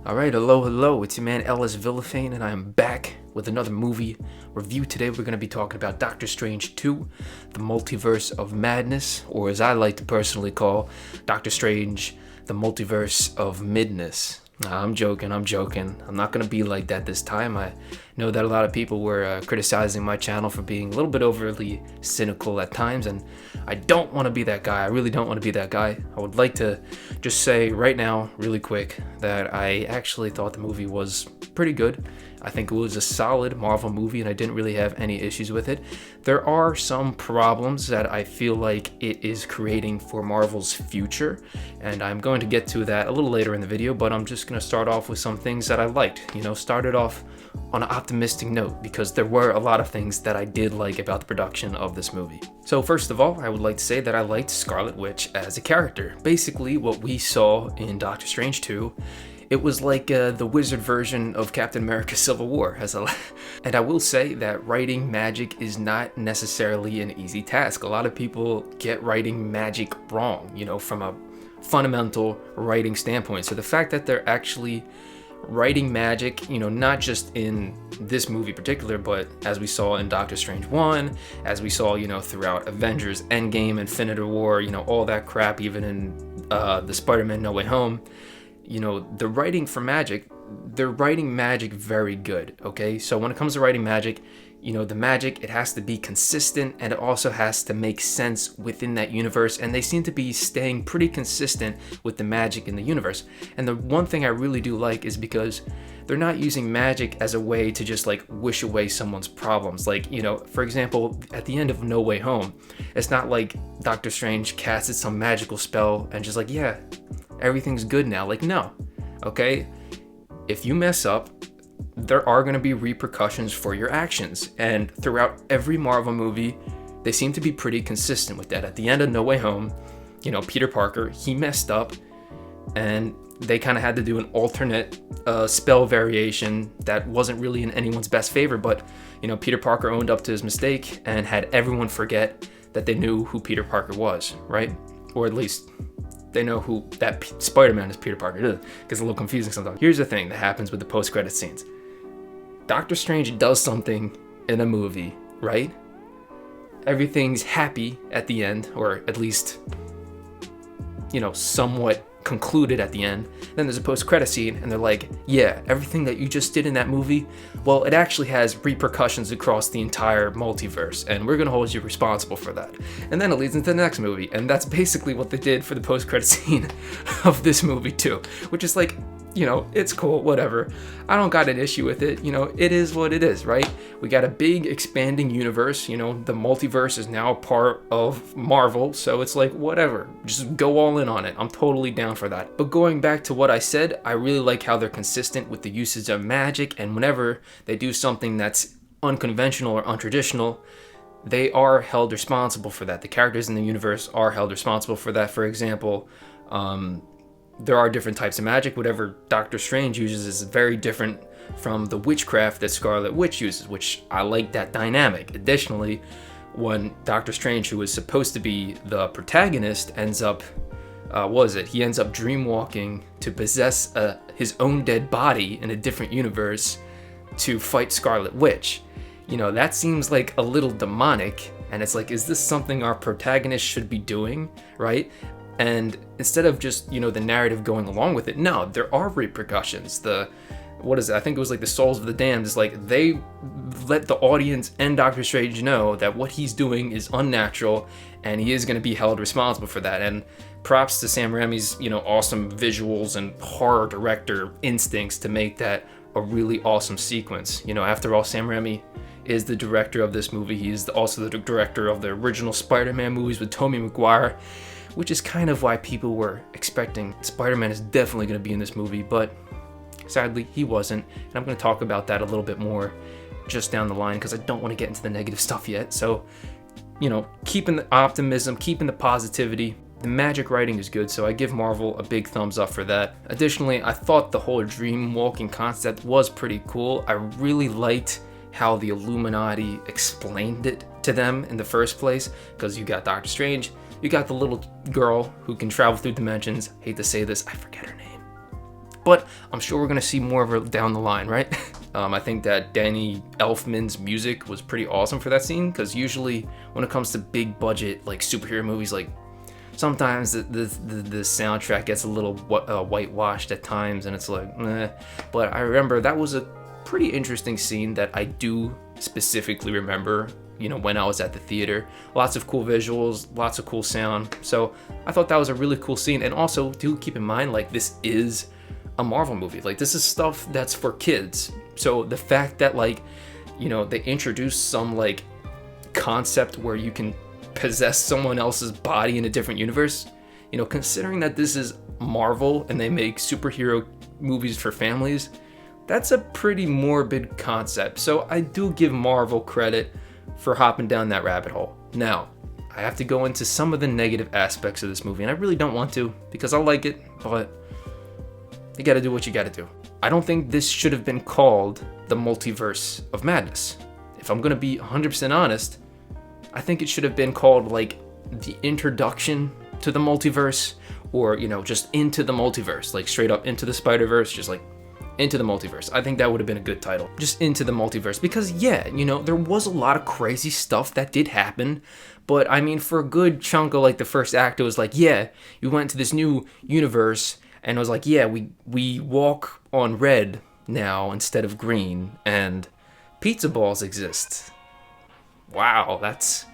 Alright, hello, it's your man Ellis Villafane, and I am back with another movie review. Today we're going to be talking about Doctor Strange 2, the Multiverse of Madness, or as I like to personally call, Doctor Strange, the Multiverse of Midness. I'm joking. I'm not going to be like that this time. I know that a lot of people were criticizing my channel for being a little bit overly cynical at times, and I don't want to be that guy. I really don't want to be that guy. I would like to just say right now, really quick, that I actually thought the movie was pretty good. I think it was a solid Marvel movie, and I didn't really have any issues with it. There are some problems that I feel like it is creating for Marvel's future, and I'm going to get to that a little later in the video, but I'm just going to start off with some things that I liked. Started off on an optimistic note, because there were a lot of things that I did like about the production of this movie. So first of all, I would like to say that I liked Scarlet Witch as a character. Basically, what we saw in Doctor Strange 2, it was like the wizard version of Captain America Civil War. And I will say that writing magic is not necessarily an easy task. A lot of people get writing magic wrong, from a fundamental writing standpoint. So the fact that they're actually writing magic, not just in this movie in particular, but as we saw in Doctor Strange 1, as we saw, throughout Avengers, Endgame, Infinity War, all that crap, even in the Spider-Man No Way Home, the writing for magic, they're writing magic very good, okay? So when it comes to writing magic, the magic, it has to be consistent, and it also has to make sense within that universe, and they seem to be staying pretty consistent with the magic in the universe. And the one thing I really do like is because they're not using magic as a way to just wish away someone's problems. For example, at the end of No Way Home, it's not like Doctor Strange casted some magical spell and just yeah, everything's good now. No, okay? If you mess up, there are going to be repercussions for your actions. And throughout every Marvel movie, they seem to be pretty consistent with that. At the end of No Way Home, Peter Parker, he messed up, and they kind of had to do an alternate spell variation that wasn't really in anyone's best favor. But, Peter Parker owned up to his mistake and had everyone forget that they knew who Peter Parker was, right? Or at least they know who that Spider-Man is Peter Parker. It gets a little confusing sometimes. Here's the thing that happens with the post-credit scenes. Doctor Strange does something in a movie, right? Everything's happy at the end, or at least, somewhat concluded at the end. Then there's a post-credit scene, and they're like, yeah, everything that you just did in that movie, well, it actually has repercussions across the entire multiverse, and we're gonna hold you responsible for that. And then it leads into the next movie, and that's basically what they did for the post-credit scene of this movie too, which is it's cool, whatever. I don't got an issue with it. It is what it is, right? We got a big expanding universe. The multiverse is now part of Marvel, so it's whatever. Just go all in on it. I'm totally down for that. But going back to what I said, I really like how they're consistent with the usage of magic, and whenever they do something that's unconventional or untraditional, they are held responsible for that. The characters in the universe are held responsible for that. For example, there are different types of magic. Whatever Doctor Strange uses is very different from the witchcraft that Scarlet Witch uses, which I like that dynamic. Additionally, when Doctor Strange, who is supposed to be the protagonist, ends up, he ends up dreamwalking to possess his own dead body in a different universe to fight Scarlet Witch. That seems like a little demonic, and it's is this something our protagonist should be doing, right? And instead of just, the narrative going along with it, no, there are repercussions. I think it was the Souls of the Damned is they let the audience and Doctor Strange know that what he's doing is unnatural, and he is going to be held responsible for that. And props to Sam Raimi's, awesome visuals and horror director instincts to make that a really awesome sequence. After all, Sam Raimi is the director of this movie. He is also the director of the original Spider-Man movies with Tobey Maguire, which is kind of why people were expecting Spider-Man is definitely going to be in this movie, but sadly he wasn't. And I'm going to talk about that a little bit more just down the line, because I don't want to get into the negative stuff yet. So, keeping the optimism, keeping the positivity. The magic writing is good, so I give Marvel a big thumbs up for that. Additionally, I thought the whole dream walking concept was pretty cool. I really liked how the Illuminati explained it to them in the first place, because you got Doctor Strange, you got the little girl who can travel through dimensions. Hate to say this, I forget her name. but I'm sure we're gonna see more of her down the line, right? I think that Danny Elfman's music was pretty awesome for that scene, because usually when it comes to big budget like superhero movies, like sometimes the soundtrack gets a little whitewashed at times, and it's like, meh. But I remember that was a pretty interesting scene that I do specifically remember, when I was at the theater. Lots of cool visuals, lots of cool sound. So I thought that was a really cool scene. And also, do keep in mind, like, this is a Marvel movie. Like, this is stuff that's for kids. So the fact that, like, they introduced some, like, concept where you can possess someone else's body in a different universe, considering that this is Marvel and they make superhero movies for families, that's a pretty morbid concept. So I do give Marvel credit for hopping down that rabbit hole. Now, I have to go into some of the negative aspects of this movie, and I really don't want to, because I like it, but you gotta do what you gotta do. I don't think this should have been called the Multiverse of Madness. If I'm gonna be 100% honest, I think it should have been called, like, the introduction to the multiverse, or, just into the multiverse, like straight up into the Spider-Verse, just like into the multiverse. I think that would have been a good title. Just into the multiverse. Because yeah, there was a lot of crazy stuff that did happen. But I mean, for a good chunk of like the first act, it was like, yeah, you went to this new universe, and it was like, yeah, we walk on red now instead of green, and pizza balls exist. Wow, that's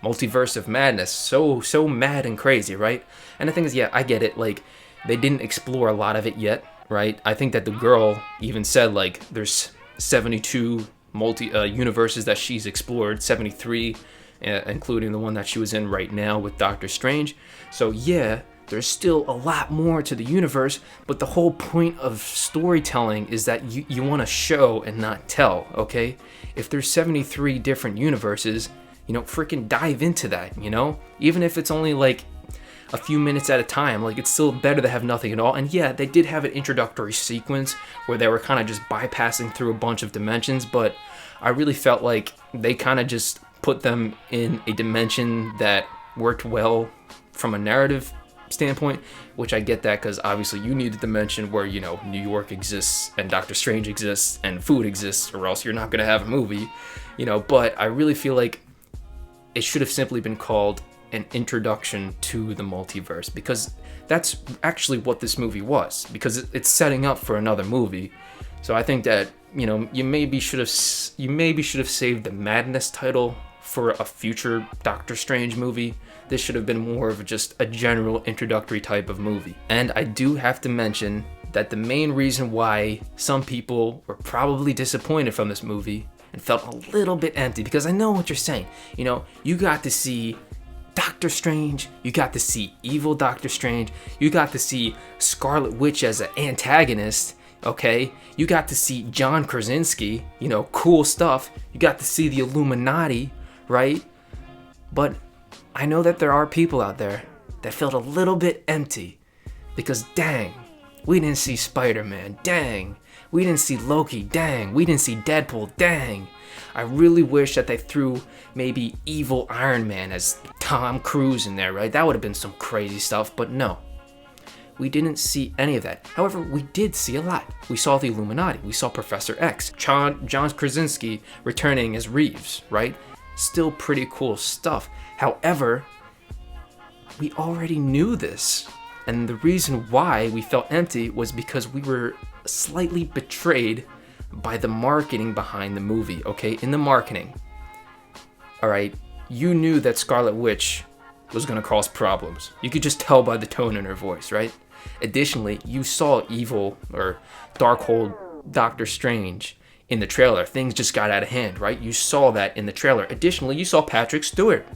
Multiverse of Madness. So mad and crazy, right? And the thing is, yeah, I get it. Like, they didn't explore a lot of it yet, right? I think that the girl even said, like, there's 72 universes that she's explored, 73, including the one that she was in right now with Doctor Strange. So yeah, there's still a lot more to the universe, but the whole point of storytelling is that you want to show and not tell, okay? If there's 73 different universes, freaking dive into that, Even if it's only like a few minutes at a time, like, it's still better to have nothing at all. And yeah, they did have an introductory sequence where they were kind of just bypassing through a bunch of dimensions, but I really felt like they kind of just put them in a dimension that worked well from a narrative standpoint, which I get that, because obviously you need a dimension where, New York exists and Doctor Strange exists and food exists, or else you're not going to have a movie, but I really feel like it should have simply been called an introduction to the multiverse, because that's actually what this movie was, because it's setting up for another movie. So I think that, you maybe should have saved the Madness title for a future Doctor Strange movie. This should have been more of just a general introductory type of movie. And I do have to mention that the main reason why some people were probably disappointed from this movie and felt a little bit empty, because I know what you're saying. You got to see Doctor Strange, you got to see evil Doctor Strange, you got to see Scarlet Witch as an antagonist, okay? You got to see John Krasinski, cool stuff. You got to see the Illuminati, right? But I know that there are people out there that felt a little bit empty, because dang, we didn't see Spider-Man, dang, we didn't see Loki, dang, we didn't see Deadpool, dang. I really wish that they threw maybe evil Iron Man as Tom Cruise in there, right? That would have been some crazy stuff, but no. We didn't see any of that. However, we did see a lot. We saw the Illuminati, we saw Professor X, John Krasinski returning as Reeves, right? Still pretty cool stuff. However, we already knew this. And the reason why we felt empty was because we were slightly betrayed by the marketing behind the movie, okay? In the marketing, all right, you knew that Scarlet Witch was going to cause problems. You could just tell by the tone in her voice, right? Additionally, you saw evil or Darkhold Doctor Strange in the trailer. Things just got out of hand, right? You saw that in the trailer. Additionally, you saw Patrick Stewart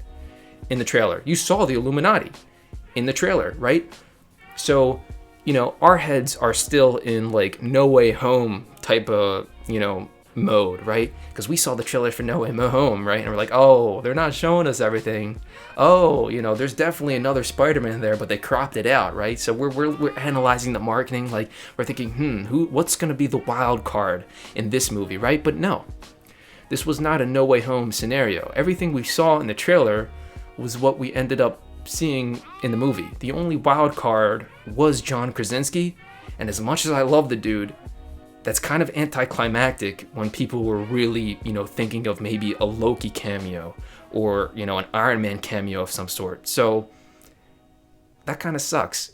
in the trailer. You saw the Illuminati in the trailer, right? So, our heads are still in like No Way Home type of, mode, right? Because we saw the trailer for No Way Home, right? And we're like, oh, they're not showing us everything. Oh, there's definitely another Spider-Man there, but they cropped it out, right? So we're analyzing the marketing, like we're thinking, what's gonna be the wild card in this movie, right? But no, this was not a No Way Home scenario. Everything we saw in the trailer was what we ended up seeing in the movie. The only wild card was John Krasinski, And as much as I love the dude, that's kind of anticlimactic when people were really, thinking of maybe a Loki cameo or, an Iron Man cameo of some sort. So that kind of sucks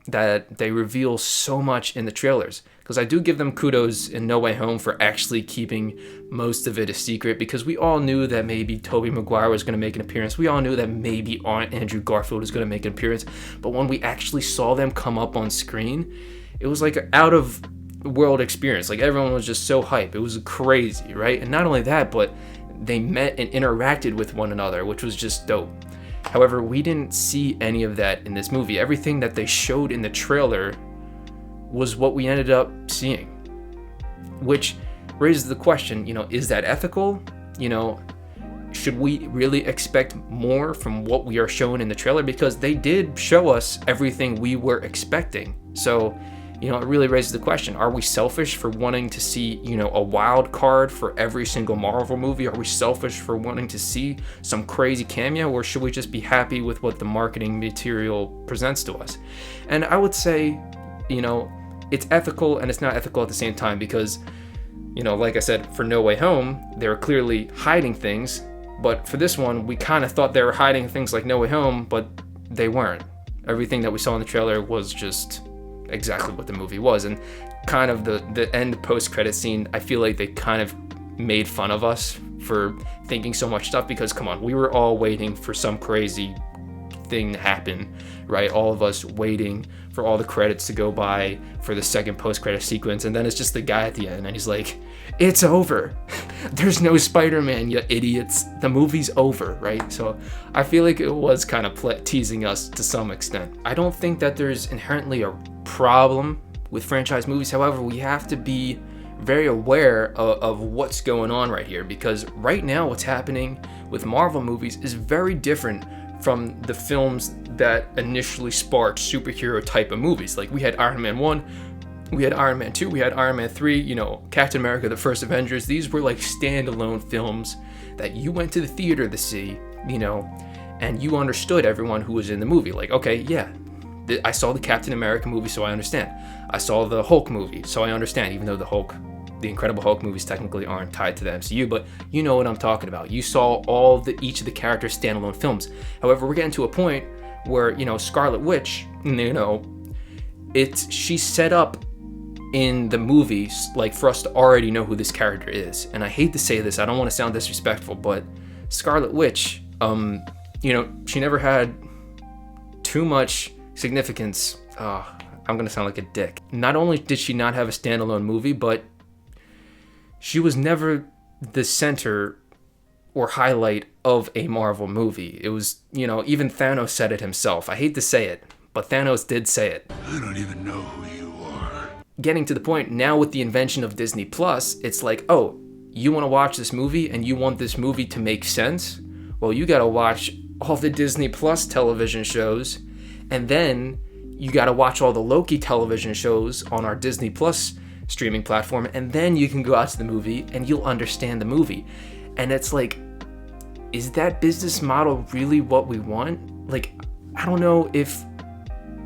that they reveal so much in the trailers, because I do give them kudos in No Way Home for actually keeping most of it a secret, because we all knew that maybe Tobey Maguire was going to make an appearance. We all knew that maybe Andrew Garfield was going to make an appearance. But when we actually saw them come up on screen, it was like an out of world experience. Like, everyone was just so hype. It was crazy, right? And not only that, but they met and interacted with one another, which was just dope. However, we didn't see any of that in this movie. Everything that they showed in the trailer was what we ended up seeing, which raises the question, is that ethical? Should we really expect more from what we are shown in the trailer? Because they did show us everything we were expecting. So, it really raises the question, are we selfish for wanting to see, a wild card for every single Marvel movie? Are we selfish for wanting to see some crazy cameo? Or should we just be happy with what the marketing material presents to us? And I would say, it's ethical and it's not ethical at the same time, because, like I said, for No Way Home, they were clearly hiding things. But for this one, we kind of thought they were hiding things like No Way Home, but they weren't. Everything that we saw in the trailer was just exactly what the movie was. And kind of the end post-credit scene, I feel like they kind of made fun of us for thinking so much stuff, because come on, we were all waiting for some crazy thing to happen, right? All of us waiting for all the credits to go by for the second post-credit sequence, and then it's just the guy at the end, and he's like, it's over. There's no Spider-Man, you idiots. The movie's over, right? So I feel like it was kind of teasing us to some extent. I don't think that there's inherently a problem with franchise movies. However, we have to be very aware of what's going on right here, because right now what's happening with Marvel movies is very different from the films that initially sparked superhero type of movies. Like, we had Iron Man 1, we had Iron Man 2, we had Iron Man 3, Captain America, the First Avengers. These were like standalone films that you went to the theater to see, and you understood everyone who was in the movie. Like, okay, yeah, I saw the Captain America movie, so I understand. I saw the Hulk movie, so I understand, even though the Incredible Hulk movies technically aren't tied to the MCU, but you know what I'm talking about. You saw each of the characters' standalone films. However, we're getting to a point where, Scarlet Witch, she's set up in the movies, like, for us to already know who this character is. And I hate to say this, I don't want to sound disrespectful, but Scarlet Witch, she never had too much significance. I'm gonna sound like a dick. Not only did she not have a standalone movie, but she was never the center or highlight of a Marvel movie. It was, even Thanos said it himself. I hate to say it, but Thanos did say it. I don't even know who you are. Getting to the point now with the invention of Disney Plus, it's like, oh, you want to watch this movie and you want this movie to make sense? Well, you got to watch all the Disney Plus television shows, and then you got to watch all the Loki television shows on our Disney Plus streaming platform, and then you can go out to the movie and you'll understand the movie. And it's like, is that business model really what we want? Like, I don't know if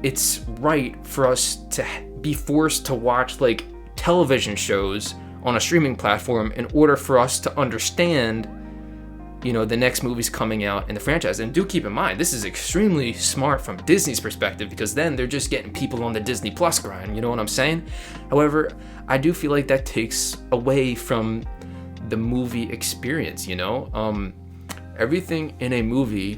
it's right for us to be forced to watch like television shows on a streaming platform in order for us to understand, the next movie's coming out in the franchise. And do keep in mind, this is extremely smart from Disney's perspective, because then they're just getting people on the Disney Plus grind, you know what I'm saying? However, I do feel like that takes away from the movie experience, everything in a movie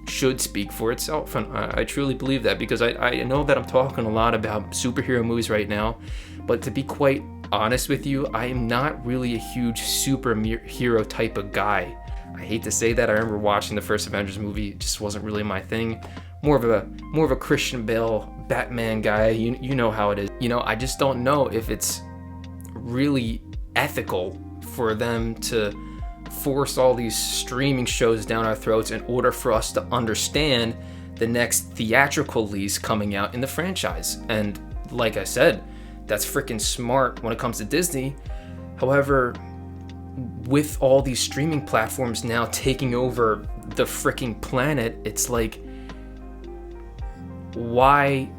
should speak for itself, and I truly believe that, because I know that I'm talking a lot about superhero movies right now, but to be quite honest with you, I am not really a huge superhero type of guy. I hate to say that. I remember watching the first Avengers movie, it just wasn't really my thing. More of a Christian Bale Batman guy. You know how it is. I just don't know if it's really ethical for them to force all these streaming shows down our throats in order for us to understand the next theatrical release coming out in the franchise. And like I said, that's freaking smart when it comes to Disney. However, with all these streaming platforms now taking over the freaking planet, it's like, why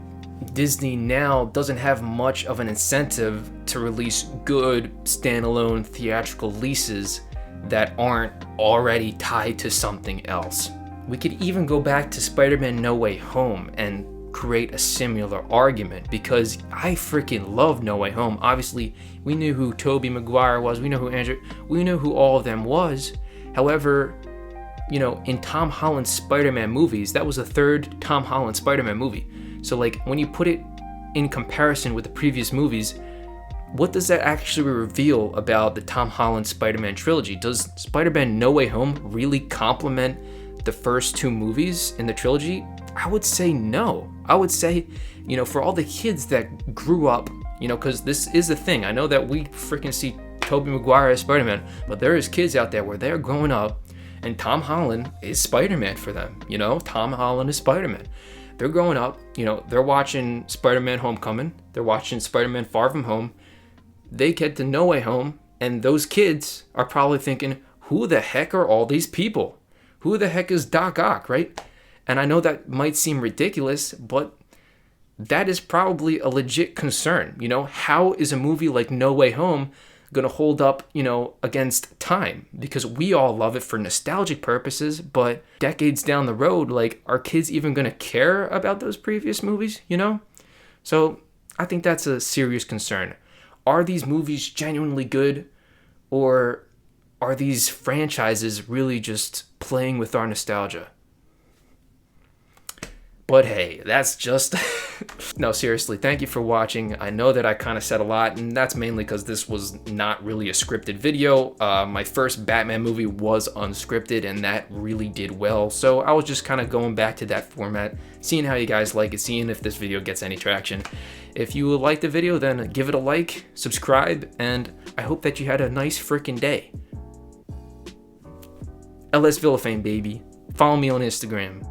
Disney now doesn't have much of an incentive to release good standalone theatrical releases that aren't already tied to something else. We could even go back to Spider-Man No Way Home and create a similar argument, because I freaking love No Way Home. Obviously, we knew who Tobey Maguire was, we know who Andrew, we know who all of them was. However, you know, in Tom Holland's Spider-Man movies, that was the third Tom Holland Spider-Man movie. So like, when you put it in comparison with the previous movies, what does that actually reveal about the Tom Holland Spider-Man trilogy? Does Spider-Man No Way Home really complement the first two movies in the trilogy? I would say no. I would say, you know, for all the kids that grew up, you know, because this is the thing. I know that we freaking see Tobey Maguire as Spider-Man, but there is kids out there where they're growing up and Tom Holland is Spider-Man for them. You know, Tom Holland is Spider-Man. They're growing up, you know, they're watching Spider-Man Homecoming, they're watching Spider-Man Far From Home. They get to No Way Home, and those kids are probably thinking, who the heck are all these people? Who the heck is Doc Ock, right? And I know that might seem ridiculous, but that is probably a legit concern. You know, how is a movie like No Way Home going to hold up, you know, against time? Because we all love it for nostalgic purposes, but decades down the road, like, are kids even going to care about those previous movies, you know? So I think that's a serious concern. Are these movies genuinely good, or are these franchises really just playing with our nostalgia? But hey, that's just... No, seriously, thank you for watching. I know that I kind of said a lot, and that's mainly because this was not really a scripted video. My first Batman movie was unscripted, and that really did well. So I was just kind of going back to that format, seeing how you guys like it, seeing if this video gets any traction. If you liked the video, then give it a like, subscribe, and I hope that you had a nice freaking day. LS Villafane, baby. Follow me on Instagram.